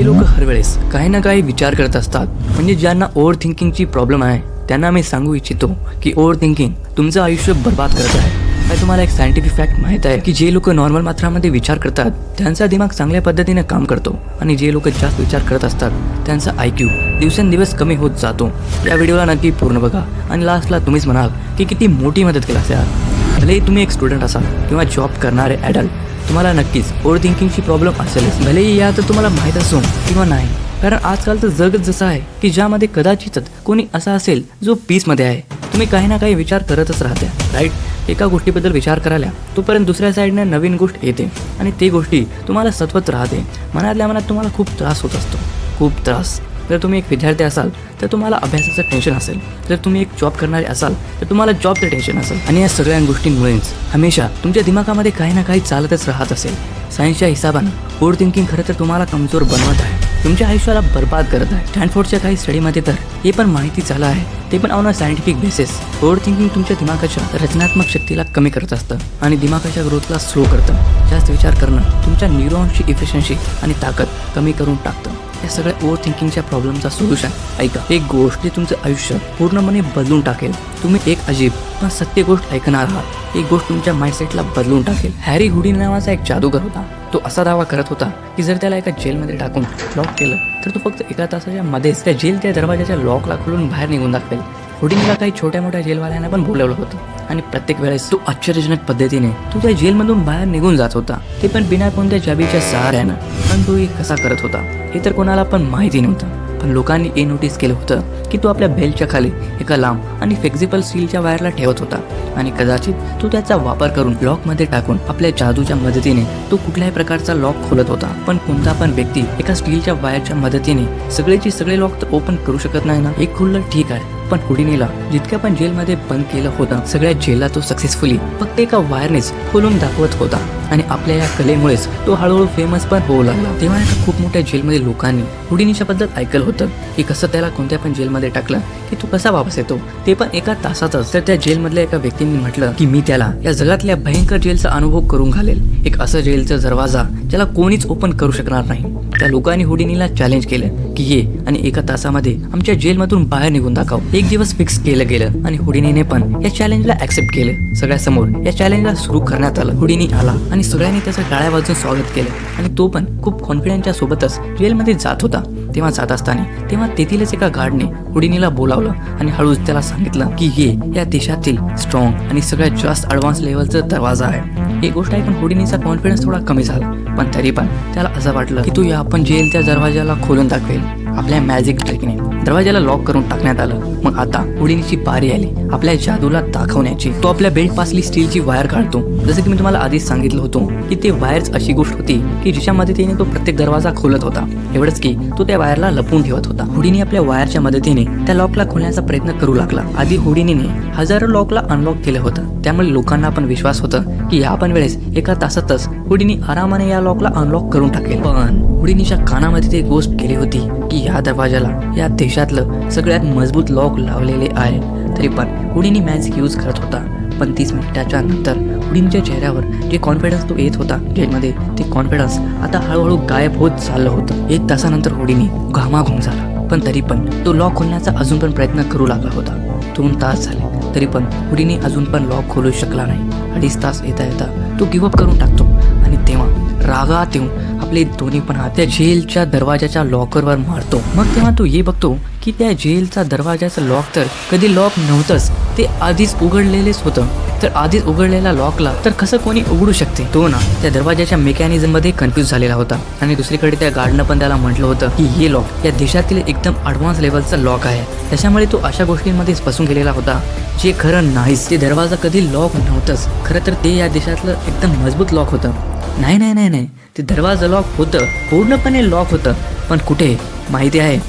जे लोक हर वेळेस काही ना काही विचार करत असतात, म्हणजे ज्यांना ओव्हर थिंकिंगची प्रॉब्लेम आहे, त्यांना मी सांगू इच्छितो की ओव्हर थिंकिंग तुमचं आयुष्य बर्बाद करत आहे. काय तुम्हाला एक सायंटिफिक फॅक्ट माहित आहे की जे लोक नॉर्मल मात्रामध्ये विचार करतात त्यांचा दिमाग चांगल्या पद्धतीने काम करतो, आणि जे लोक जास्त विचार करत असतात त्यांचा IQ दिवसेंदिवस कमी होत जातो. या व्हिडिओला नक्की पूर्ण बघा आणि लास्टला तुम्हीच म्हणाल की किती मोठी मदत केली असेल. भले तुम्ही एक स्टुडंट असाल किंवा जॉब करणारे ॲडल्ट, तुम्हाला नक्कीच ओव्हर थिंकिंगची प्रॉब्लेम असेलच. भलेही या तर तुम्हाला माहीत असो किंवा नाही, कारण आजकालचं जगच जसं आहे की ज्यामध्ये कदाचितच कोणी असा असेल जो पीसमध्ये आहे. तुम्ही काही ना काही विचार करतच राहत्या, राईट. एका गोष्टीबद्दल विचार करायला तोपर्यंत दुसऱ्या साईडने नवीन गोष्ट येते आणि ती गोष्टी तुम्हाला सतवत राहते. मनातल्या मनात तुम्हाला खूप त्रास होत असतो, खूप त्रास. जर तुम्ही एक विद्यार्थी असाल तर तुम्हाला अभ्यासाचं टेन्शन असेल, जर तुम्ही एक जॉब करणारे असाल तर तुम्हाला जॉबचं टेन्शन असेल, आणि या सगळ्या गोष्टींमुळेच हमेशा तुमच्या दिमागामध्ये काही ना काही चालतच राहत असेल. सायन्सच्या हिसाबानं ओव्हर थिंकिंग खरं तर तुम्हाला कमजोर बनवत आहे, तुमच्या आयुष्याला बर्बाद करत आहे. स्टॅनफोर्डच्या काही स्टडीमध्ये तर हे पण माहिती झालं आहे, ते पण on a scientific basis. Over thinking तुमच्या दिमागाच्या रचनात्मक शक्तीला कमी करत असतं आणि दिमागाच्या ग्रोथला स्लो करतं. जास्त विचार करणं तुमच्या न्यूरॉन्सची इफिशियन्सी आणि ताकद कमी करून टाकतं. या सगळ्या ओव्हर थिंकिंगच्या प्रॉब्लेमचा सोल्युशन ऐका. एक गोष्ट जी तुमचं आयुष्य पूर्णपणे बदलून टाकेल. तुम्ही एक अजीब पण सत्य गोष्ट ऐकणार आहात. एक गोष्ट तुमच्या माइंडसेटला बदलून टाकेल. हॅरी हुडी नावाचा एक जादूगर होता. तो असा दावा करत होता की जर त्याला एका जेलमध्ये टाकून लॉक केलं तर तो फक्त एका तासाच्या मध्येच त्या जेलच्या दरवाजाच्या लॉकला खोलून बाहेर निघून दाखवेल. हुडीनीला काही छोट्या मोठ्या जेलवाल्यांना पण बोलवलं होतं, आणि प्रत्येक वेळेस तो आश्चर्यजनक पद्धतीने तो त्या जेलमधून बाहेर निघून जात होता, ते पण बिना कोणत्या चाबीच्या सहाऱ्यानं. पण तो कसा करत होता हे तर कोणाला पण माहिती नव्हतं. पण लोकांनी हे नोटीस केलं होतं की तो आपल्या बेल्टच्या खाली एका लांब आणि फ्लेक्झिबल स्टीलच्या वायरला ठेवत होता, आणि कदाचित तो त्याचा वापर करून लॉकमध्ये टाकून आपल्या जादूच्या मदतीने तो कुठल्याही प्रकारचा लॉक खोलत होता. पण कोणता पण व्यक्ती एका स्टीलच्या वायरच्या मदतीने सगळेचे सगळे लॉक तर ओपन करू शकत नाही ना. एक खुल्लं ठीक आहे, पण हुडीनीला जितक्या पण जेलमध्ये बंद केलं होतं सगळ्या जेलला तो सक्सेसफुली फक्त एका वायरनेच खोलून दाखवत होता, आणि आपल्या या कलेमुळेच तो हळूहळू फेमस पण होऊ लागला. तेव्हा एका खूप मोठ्या जेलमध्ये लोकांनी हुडीनीच्या बद्दल ऐकलं होतं की कसं त्याला कोणत्या पण जेलमध्ये टाकलं की तो कसा वापस येतो, ते पण एका तासातच. तर त्या जेलमधल्या एका व्यक्तींनी म्हटलं की मी त्याला या जगातल्या भयंकर जेलचा अनुभव करून घालेल, एक असं जेलचा दरवाजा ज्याला कोणीच ओपन करू शकणार नाही. त्या लोकांनी हुडीनीला चॅलेंज केलं की ये आणि एका तासामध्ये आमच्या जेलमधून बाहेर निघून दाखव. एक दिवस फिक्स केलं गेलं आणि हुडीनीने पण या चॅलेंजला ऍक्सेप्ट केलं. सगळ्यासमोर या चॅलेंजला सुरू करण्यात आलं. हुडीनी आला आणि सगळ्यांनी त्याचं टाळ्या वाजून स्वागत केलं, आणि तो पण खूप कॉन्फिडन्सच्या सोबतच जेलमध्ये जात होता. तेव्हा जात असताना तेथीलच एका गार्डने हुडीनीला बोलावलं आणि हळूच त्याला सांगितलं की हे या देशातील स्ट्रॉंग आणि सगळ्यात जास्त ॲडव्हान्स लेवलचा दरवाजा आहे. ही गोष्ट ऐकून हुडीनीचा कॉन्फिडन्स थोडा कमी झाला, पण तरी पण त्याला असं वाटलं की तो या आपण जेलच्या दरवाजाला खोलून दाखवेल. आपल्या मॅजिक ट्रिकने दरवाजाला लॉक करून टाकण्यात आलं. मग आता हुडीनीची पारी आली आपल्या जादूला दाखवण्याची. तो आपल्या बेल्ट पासली स्टीलची वायर काढतो. जसं की मी तुम्हाला आधीच सांगितलं होतं की ते वायर्स अशी गोष्ट होती की जिच्या मदतीने तो प्रत्येक दरवाजा खोलत होता. एवढंच की तो त्या वायरला लपवून ठेवत होता. हुडीनी आपल्या वायरच्या मदतीने त्या लॉकला खोलण्याचा प्रयत्न करू लागला. आधी हुडीनीने हजारो लॉकला अनलॉक केलं होतं, त्यामुळे लोकांना पण विश्वास होता की या पण वेळेस एका तासातच हुडीनी आरामाने या लॉकला अनलॉक करून टाकेल. पण हुडीनीच्या कानामध्ये ते गोष्ट केली होती की या दरवाजाला या देशातलं सगळ्यात मजबूत लॉक लावलेले आहे. तरी पण हुडीनी मॅजिक यूज करत होता. पण 30 मिनिटाच्या नंतर हुडीनीच्या चेहऱ्यावर जे कॉन्फिडन्स तो येत होता जेलमध्ये, ते कॉन्फिडन्स आता हळूहळू गायब होत चाललं होतं. 1 तासानंतर हुडीनी घामाघूम झाला, पण तरी पण तो लॉक खोलण्याचा अजून पण प्रयत्न करू लागला होता. 2 तास झाले तरी पण हुडीनी अजून पण लॉक खोलू शकला नाही. 2.5 तास येता येता तो गिव्हअप करून टाकतो, आणि तेव्हा रागात येऊन आपले दोन्ही पण हात त्या जेलच्या दरवाजाच्या लॉकरवर मारतो. मग तेव्हा तो हे बघतो की त्या जेलचा दरवाजाचं लॉक तर कधी लॉक नव्हतंच, ते आधीच उघडलेलेच होतं. तर आधीच उघडलेल्या लॉकला तर कसं कोणी उघडू शकते. तो ना त्या दरवाजाच्या मेकॅनिझम मध्ये कन्फ्यूज झालेला होता, आणि दुसरीकडे त्या गार्डनं पण त्याला म्हटलं होतं की हे लॉक या देशातील एकदम ॲडव्हान्स लेवलचा लॉक आहे. त्याच्यामुळे तो अशा गोष्टींमध्येच फसून गेलेला होता जे खरं नाहीच. ते दरवाजा कधी लॉक नव्हतंच, खरं तर ते या देशातलं एकदम मजबूत लॉक होतं. नाही नाही नाही नाही ते दरवाजा लॉक होतं, पूर्णपणे लॉक होतं. पण कुठे माहिती आहे?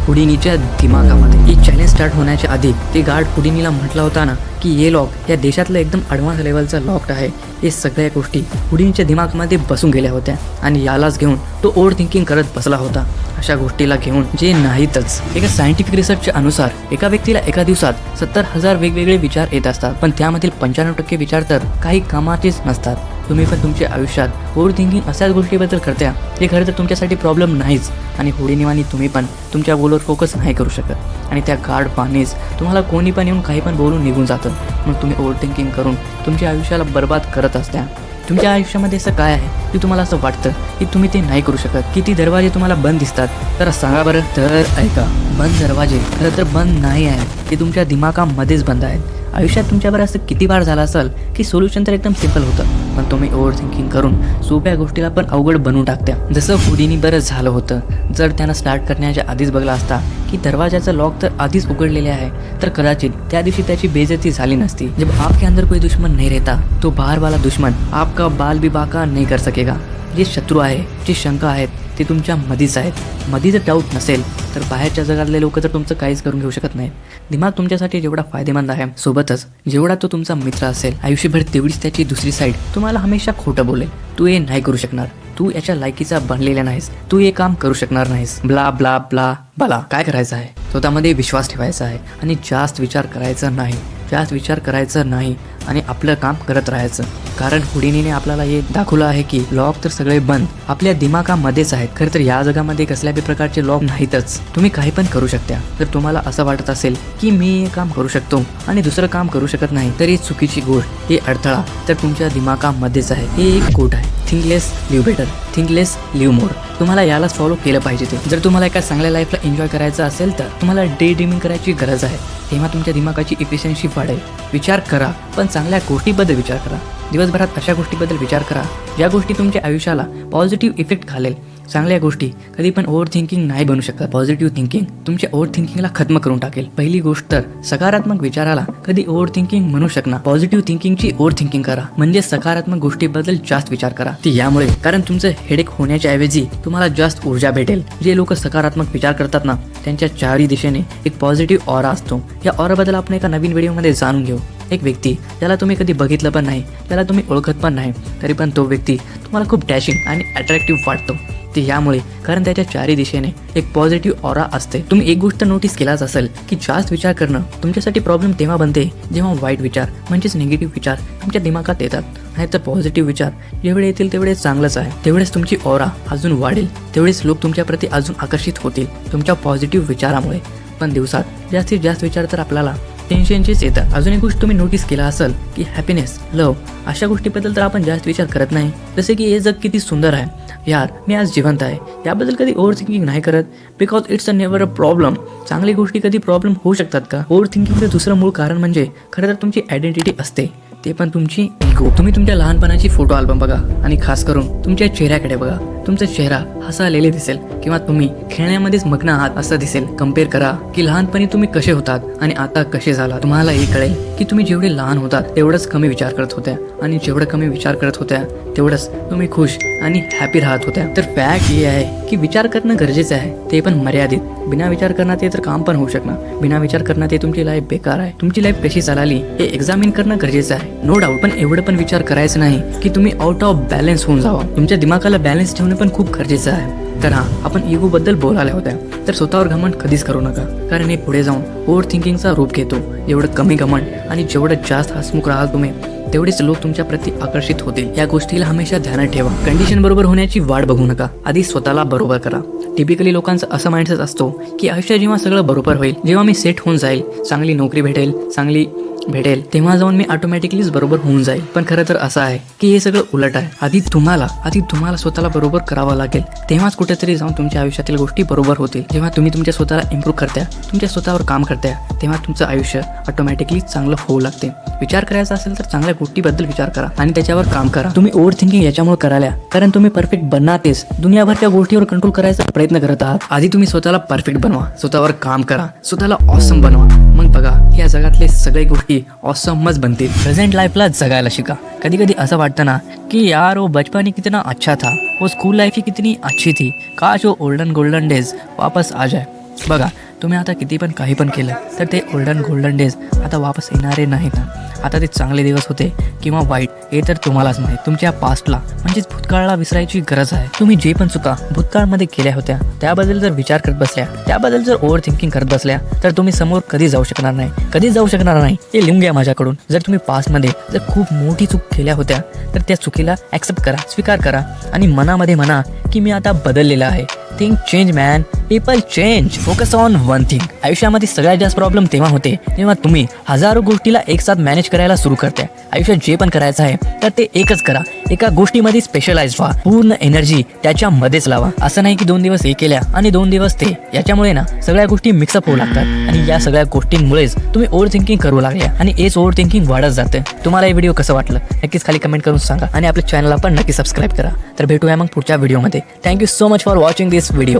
हुडीनीच्या दिमागामध्ये. एक चॅलेंज स्टार्ट होण्याच्या आधी ते गार्ड हुडीनीला म्हटला होता ना की हे लॉक या देशातलं एकदम ॲडव्हान्स लेवलचा लॉक आहे. हे सगळ्या गोष्टी हुडीनीच्या दिमागामध्ये बसून गेल्या होत्या, आणि यालाच घेऊन तो ओव्हर थिंकिंग करत बसला होता. अशा गोष्टीला घेऊन जे नाहीतच. एका सायंटिफिक रिसर्चच्या अनुसार एका व्यक्तीला एका दिवसात 70,000 वेगवेगळे विचार येत असतात, पण त्यामधील 95% विचार तर काही कामाचेच नसतात. तुम्ही पण तुमच्या आयुष्यात ओव्हर थिंकिंग अशाच गोष्टीबद्दल करत्या जे खरं तर तुमच्यासाठी प्रॉब्लेम नाहीच आणि होडीनिवानी तुम्ही पण तुमच्या गोलवर फोकस नाही करू शकत आणि त्या गाढ पाणीच तुम्हाला कोणी पण येऊन काही पण बोलून निघून जातं. मग तुम्ही ओव्हर थिंकिंग करून तुमच्या आयुष्याला बर्बाद करत असत्या. तुमच्या आयुष्यामध्ये असं काय आहे की तुम्हाला असं वाटतं की तुम्ही ते नाही करू शकत? किती दरवाजे तुम्हाला बंद दिसतात तर सांगा बरं. तर ऐका, बंद दरवाजे खरं तर बंद नाही आहेत, ते तुमच्या दिमागामध्येच बंद आहेत. आयुष्यात तुमच्यावर असं किती बार झालं असेल की सोल्युशन तर एकदम सिंपल होतं, पण तुम्ही ओव्हर थिंकिंग करून सोप्या गोष्टीला पण अवघड बनवून टाकत्या. जसं हुडीनी बरं झालं होतं. जर त्यानं स्टार्ट करण्याच्या आधीच बघला असता की दरवाजाचं लॉक तर आधीच उघडलेले आहे तर कदाचित त्या दिवशी त्याची बेइज्जती झाली नसती. जब आपके अंदर कोई दुश्मन नहीं रहता तो बाहर वाला दुश्मन आपका बाल भी बाका नहीं कर सकेगा. जे शत्रू आहे, जे शंका आहेत ते तुमच्या मधीच आहेत. मधी जर डाऊट नसेल तर बाहेरच्या जगातले लोक तर तुमचं काहीच करून घेऊ शकत नाहीत. दिमाग तुमच्यासाठी जेवढा फायदेमंद आहे, सोबतच जेवढा तो तुमचा मित्र असेल, आयुष्यभर तेवढीच त्याची दुसरी साईड तुम्हाला हमेशा खोटं बोलेल. तू हे नाही करू शकणार, तू याच्या लायकीचा बनलेला नाहीस, तू हे काम करू शकणार नाहीस, ब्ला ब्ला ब्ला ब्ला. काय करायचं आहे? स्वतःमध्ये विश्वास ठेवायचा आहे आणि जास्त विचार करायचा नाही आणि आपलं काम करत राहायचं. कारण हुडीनीने आपल्याला हे दाखवलं आहे की लॉक तर सगळे बंद आपल्या दिमागामध्येच आहेत. खरं तर या जगामध्ये कसल्या बी प्रकारचे लॉक नाहीतच. तुम्ही काही पण करू शकता. जर तुम्हाला असं वाटत असेल की मी हे काम करू शकतो आणि दुसरं काम करू शकत नाही तर ही चुकीची गोष्ट, ही अडथळा तर तुमच्या दिमागामध्येच आहे. हे एक कोट आहे, थिंक लेस लिव्ह बेटर, थिंक लेस लिव्ह मोर. तुम्हाला यालाच फॉलो केलं पाहिजे. ते जर तुम्हाला एका चांगल्या लाईफला एन्जॉय करायचं असेल तर तुम्हाला डे ड्रीमिंग करायची गरज आहे. तेव्हा तुमच्या दिमागाची इफिशियन्सी वाढेल. विचार करा, पण चांगल्या गोष्टीबद्दल विचार करा. दिवसभरात अशा गोष्टीबद्दल विचार करा ज्या गोष्टी तुमच्या आयुष्याला पॉझिटिव्ह इफेक्ट घालेल. चांगल्या गोष्टी कधी पण ओव्हर थिंकिंग नाही बनू शकत. पॉझिटिव्ह थिंकिंग तुमच्या ओव्हर थिंकिंगला खत्म करून टाकेल. पहिली गोष्ट तर सकारात्मक विचाराला कधी ओव्हर थिंकिंग म्हणू शकणार. पॉझिटिव्ह थिंकिंगची ओव्हर थिंकिंग करा, म्हणजे सकारात्मक गोष्टीबद्दल जास्त विचार करा. ती यामुळे कारण तुमचं हेडेक होण्याच्या ऐवजी तुम्हाला जास्त ऊर्जा भेटेल. जे लोक सकारात्मक विचार करतात ना, त्यांच्या चारही दिशेने एक पॉझिटिव्ह ऑरा असतो. या ऑराबद्दल आपण एका नवीन व्हिडिओमध्ये जाणून घेऊ. एक व्यक्ती ज्याला तुम्ही कधी बघितलं पण नाही, त्याला तुम्ही ओळखत पण नाही, तरी पण तो व्यक्ती तुम्हाला खूप डॅशिंग आणि अट्रॅक्टिव्ह वाटतो. ते यामुळे कारण त्याच्या चारी दिशेने एक पॉझिटिव्ह ऑरा असते. तुम्ही एक गोष्ट नोटीस केलाच असेल की जास्त विचार करणं तुमच्यासाठी प्रॉब्लेम तेव्हा बनते जेव्हा वाईट विचार म्हणजेच निगेटिव्ह विचार तुमच्या दिमागात येतात. नाही तर पॉझिटिव्ह विचार जेवढे येतील तेवढे चांगलंच आहे. तेवढेच तुमची ऑरा अजून वाढेल, तेवढेच लोक तुमच्याप्रती अजून आकर्षित होतील तुमच्या पॉझिटिव्ह विचारामुळे. पण दिवसात जास्तीत जास्त विचार तर आपल्याला टेन्शनचेच येतात. अजून एक गोष्ट तुम्ही नोटीस केला असेल की हॅपीनेस, लव्ह अशा गोष्टीबद्दल तर आपण जास्त विचार करत नाही. जसे की हे जग किती सुंदर आहे, यार मी आज जिवंत आहे, याबद्दल कधी ओव्हर थिंकिंग नाही करत. Because it's a never a problem. चांगली गोष्टी कधी प्रॉब्लेम होऊ शकतात का? ओव्हर थिंकिंगचं दुसरं मूळ कारण म्हणजे खरं तर तुमची आयडेंटिटी असते, ते पण तुमची इगो. तुम्ही तुमच्या लहानपणाची फोटो अल्बम बघा आणि खास करून तुमच्या चेहऱ्याकडे बघा. तुमचा चेहरा हसालेले दिसेल किंवा तुम्ही खेळण्यामध्येच मग्न आहात असं दिसेल. कम्पेअर करा की लहानपणी तुम्ही कसे होतात आणि आता कसे झाला. तुम्हाला हे कळेल की तुम्ही जेवढे लहान होतात तेवढंच कमी विचार करत होत्या आणि जेवढं कमी विचार करत होत्या तेवढंच तुम्ही खुश आणि हॅपी राहत होत्या. तर फॅक्ट हे आहे की विचार करणं गरजेचं आहे, ते पण मर्यादित. बिना विचार करण्यात ते तर काम पण होऊ शकणार. बिना विचार करण्यात ते तुमची लाईफ बेकार आहे. तुमची लाईफ कशी चालली हे एक्झामिन करणं गरजेचं आहे, नो डाऊट. पण एवढं पण विचार करायचं नाही की तुम्ही आउट ऑफ बॅलन्स होऊन जावा. तुमच्या दिमागाला बॅलन्स ठेवणं पण खूप गरजेचं आहे. तर आपण इगो बद्दल बोलायला होत्या, तर स्वतःवर घमंड कधीच करू नका, कारण हे पुढे जाऊन ओव्हर थिंकिंगचा रूप घेतो. जेवढं कमी घमंड आणि जेवढं जास्त हसमुख राहाल तुम्ही तेवढेच लोक तुमच्या प्रती आकर्षित होतील. या गोष्टीला हमेशा ध्यानात ठेवा. कंडिशन बरोबर होण्याची वाट बघू नका, आधी स्वतःला बरोबर करा. टिपिकली लोकांचा असं माइंडसेट असतो की आयुष्य जेव्हा सगळं बरोबर होईल, जेव्हा मी सेट होऊन जाईल, चांगली नोकरी भेटेल तेव्हा जाऊन मी ऑटोमॅटिकलीच बरोबर होऊन जाईल. पण खरं तर असं आहे की हे सगळं उलट आहे. आधी तुम्हाला स्वतःला बरोबर करावं लागेल, तेव्हाच कुठेतरी जाऊन तुमच्या आयुष्यातील गोष्टी बरोबर होतील. जेव्हा तुम्ही तुमच्या स्वतःला इम्प्रूव्ह करता, तुमच्या स्वतःवर काम करता, तेव्हा तुमचं आयुष्य ऑटोमॅटिकली चांगलं होऊ लागते. विचार करायचा असेल तर चांगल्या गोष्टीबद्दल विचार करा आणि त्याच्यावर काम करा. तुम्ही ओव्हर थिंकिंग याच्यामुळे करायला कारण तुम्ही परफेक्ट बनणारच दुनियाभरच्या गोष्टीवर कंट्रोल करायचा प्रयत्न करत आहात. आधी तुम्ही स्वतःला परफेक्ट बनवा, स्वतःवर काम करा, स्वतःला ऑसम बनवा. मग बघा या जगातले सगळे गोष्टी ऑसमच बनतील. प्रेझेंट लाईफला जगायला शिका. कधी कधी असं वाटतं ना की यार वो बचपन ही कितना अच्छा था, वो स्कूल लाईफ ही कितनी अच्छी थी, काश वो गोल्डन डेज वापस आ जाए. बघा तुम्ही आता किती पण काही पण केलं तर ते गोल्डन डेज आता वापस येणारे नाहीत. आता ते चांगले दिवस होते किंवा वाईट, हे तर तुम्हालाच माहित. तुमच्या पास्टला म्हणजेच भूतकाळाला विसरायची गरज आहे. तुम्ही जे पण चुका भूतकाळामध्ये केल्या होत्या त्याबद्दल जर विचार करत बसल्या, त्याबद्दल जर ओव्हर थिंकिंग करत बसल्या, तर तुम्ही समोर कधी जाऊ शकणार नाही. कधी जाऊ शकणार नाही. हे लिहून घ्या माझ्याकडून. जर तुम्ही पास्टमध्ये जर खूप मोठी चूक केल्या होत्या तर त्या चुकीला ऍक्सेप्ट करा, स्वीकार करा आणि मनामध्ये म्हणा की मी आता बदललेला आहे. Think change man, people change. Focus on one thing. आयुष्यामध्ये सगळ्यात जास्त प्रॉब्लेम तेव्हा होते जेव्हा तुम्ही हजारो गोष्टीला एक साथ मॅनेज करायला सुरू करते. आयुष्यात जे पण करायचं आहे तर ते एकच करा. एका गोष्टीमध्ये स्पेशलाइज व्हा. पूर्ण एनर्जी त्याच्यामध्येच लावा. असं नाही की 2 दिवस हे केल्या आणि 2 दिवस ते. याच्यामुळे ना सगळ्या गोष्टी मिक्सअप होऊ लागतात आणि या सगळ्या गोष्टींमुळेच तुम्ही ओव्हर थिंकिंग करू लागल्या आणि हेच ओव्हर थिंकिंग वाढत जाते. तुम्हाला हे व्हिडिओ कसं वाटलं नक्कीच खाली कमेंट करून सांगा आणि आपल्या चॅनलला पण नक्की सबस्क्राईब करा. तर भेटूया मग पुढच्या व्हिडिओमध्ये. Thank you so much for watching this video.